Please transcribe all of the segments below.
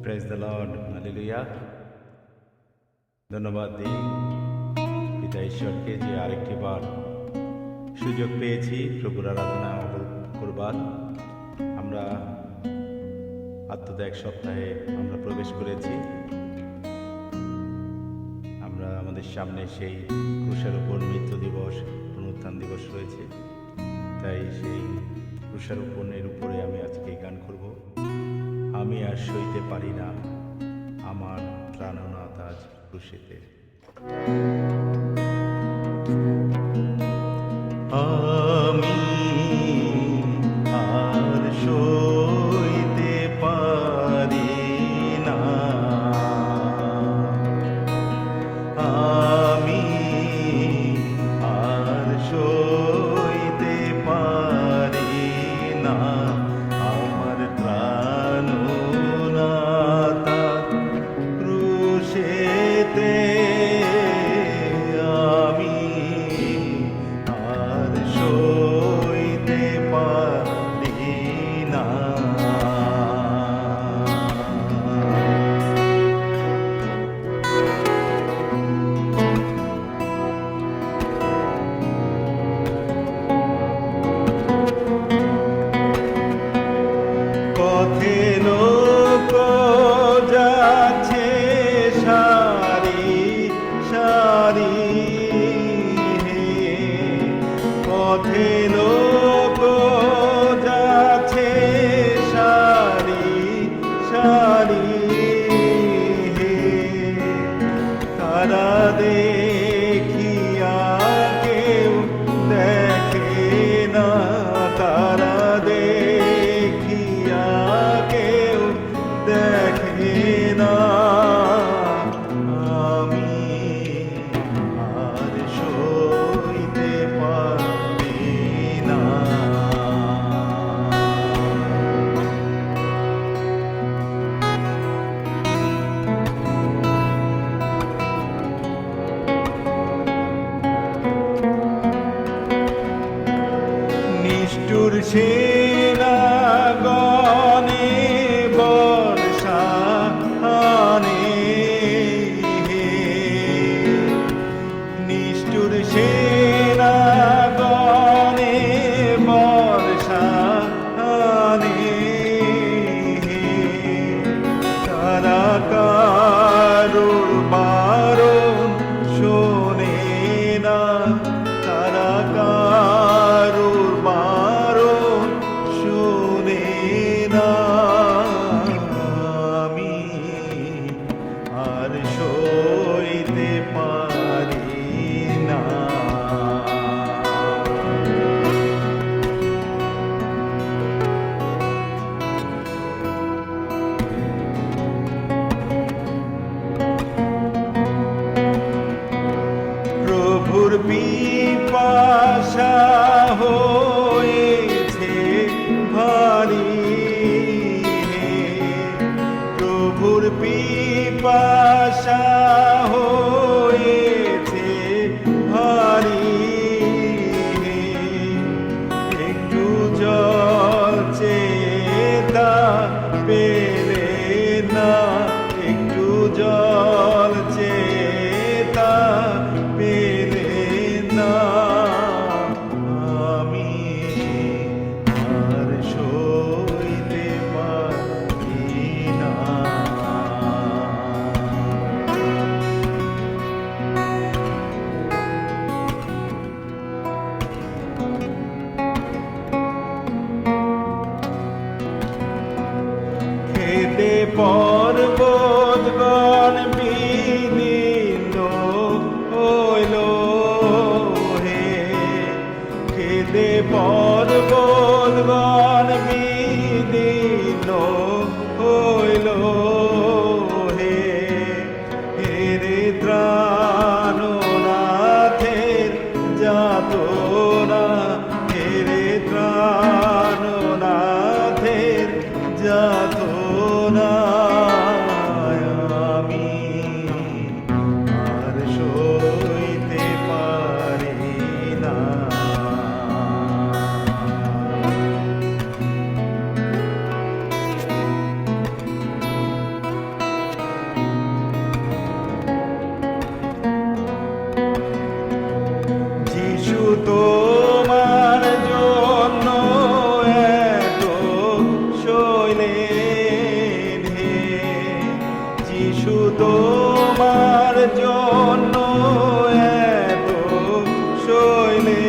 Praise the Lord, hallelujah. ধন্যবাদ দিই পিতা ঈশ্বরকে যে আরেকটি বার সুযোগ পেয়েছি প্রভুর আরাধনা করবার। আমরা আত্মত্যাগ সপ্তাহে আমরা প্রবেশ করেছি। আমরা আমাদের সামনে সেই ক্রুশের উপর মৃত্যু দিবস, পুনরুত্থান দিবস রয়েছে। তাই সেই ক্রুশারোপণের উপরে আমি আজকে গান করব। আমি আর সইতে পারি না, আমার ত্রাণনাথ আজ ক্রুশেতে। আমি আর সইতে পারি না, আমি আর সইতে পারি না, আমার ত্রাণনাথ ক্রুশেতে। আমি আর সইতে পারি না। পথে লোক যাচ্ছে সারি সারি, পথে লোক যাচ্ছে সারি সারি, তারা দেখিয়া কেউ দেখে না, তারা দেখিয়া কেউ দেখে না। আমি আর সইতে পারি না। নিষ্ঠুর সেনাগণে বর্ষা আনে, নিষ্ঠুর সেনাগণে বর্ষা আনে, তারা কারুর বারণ শোনে না, তারা কারুর বারণ শোনে না। আমি আর সইতে পারি না। প্রভুর পিপাসা হয়েছে ভারী, প্রভুর পিপাসা হয়েছে ভারী, একটু জল চেতা পেলে না, একটু জল চেতা পেলে না। আমি আর সইতে পারি না। খেতে পর্বতগণ বিদীর্ণ হইল হে, খেতে পর্বতগণ বিদীর্ণ হইল হে, হেরে ত্রাণনাথের যাতনা, হেরে ত্রাণনাথের যাতনা। আমি আর সইতে পারি না। তোমার জন্য এত শৈলে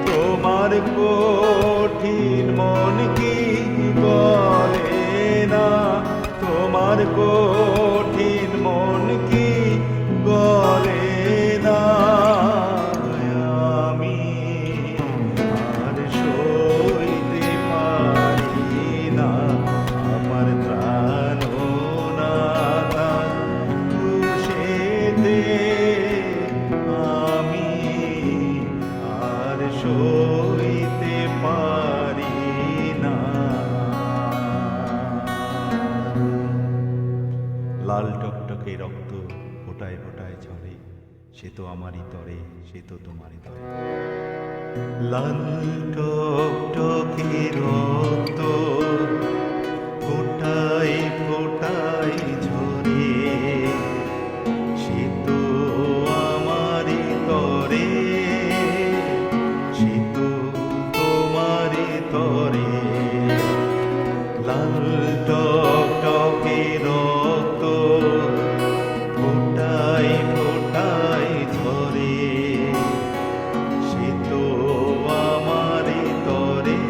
তোমার কঠিন মন কি বলে না, তোমার কঠিন মন কি বলে না। আমি আর সইতে পারি না, আমার ত্রাণ ক্রুশেতে আমি আর সইতে পারি না। লাল টকটকে রক্ত ফোটায় ফোটায় ঝরে, সে তো আমারই তরে, সে তো তোমারই তরে। লাল টকটকে রক্ত ফোটায় ফোটায় ঝরে, সে তো আমারই তরে, সে তো তোমারই তরে। লাল টকটকে রক্ত ফোটায় ফোটায় ঝরে, সে তো আমারই তরে,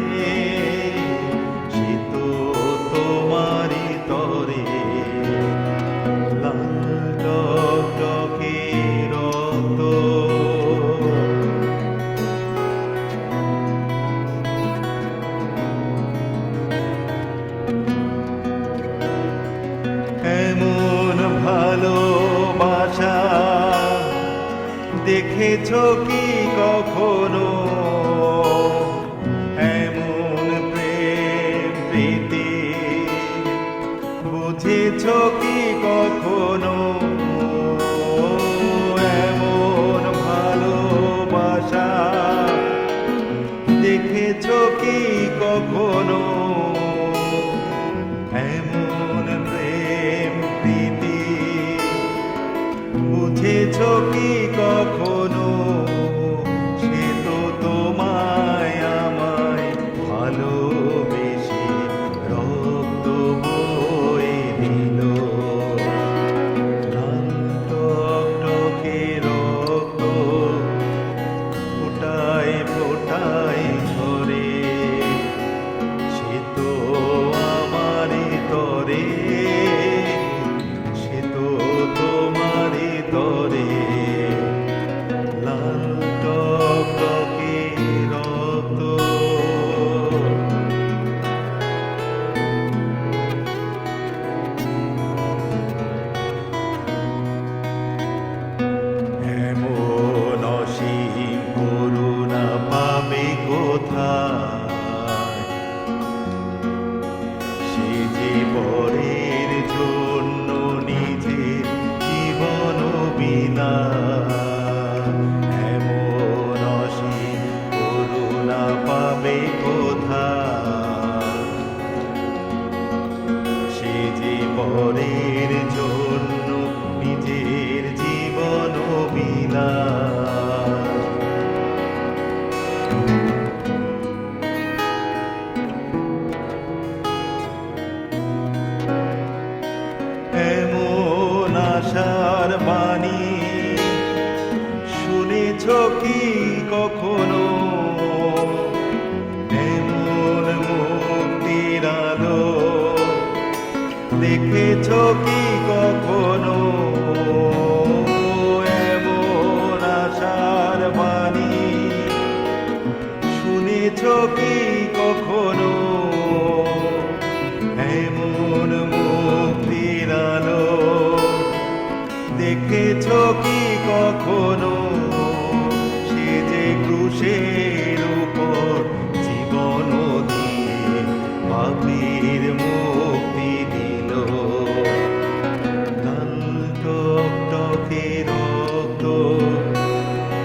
সে তো তোমারই তরে। লাল টকটকে রক্ত। এমন ভালোবাসা দেখেছো কি কখনো, এমন প্রেম প্রীতি বুঝেছো কি কখনো, এমন ভালোবাসা দেখেছো কি কখনো, এমন প্রেম প্রীতি বুঝেছো কি কখনো। সে তো তোমায় আমায় ভালোবেসে রক্ত বয়ে দিল। লাল টকটকে রক্ত ফোটায় ফোটায় ঝরে, সে তো আমারই তরে, সে তো তোমারই তরে। লাল টকটকে রক্ত। এমন অসীম করুণা পাবে কোথায়, সে যে পরের জন্য নিজের জীবন বিলায়। এমন অসীম করুণা পাবে কোথায়, সে যে পরের জন্য নিজের জীবন বিলায়। এমন আশার বাণী শুনেছো কি কখনো, এমন মুক্তির আলো দেখেছো কি কখনো, এমন আশার বাণী শুনেছো কি কখনো, এমন মুক্তির আলো দেখেছো কি কখনো। সে যে ক্রুশের উপর জীবন দিয়ে পাপীর মুক্তি দিল। লাল টকটকে রক্ত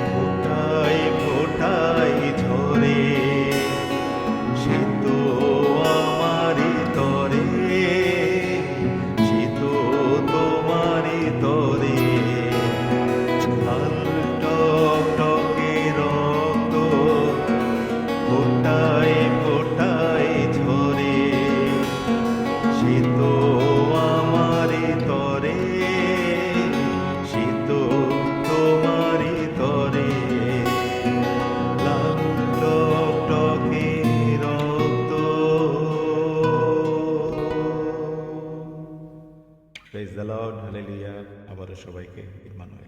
ফোটায় ফোটায় ঝরে, সে তো আমারই তরে, সে তো তোমারই তরে। লাল টকটকে রক্ত। সবাইকে ইম্মানুয়েল।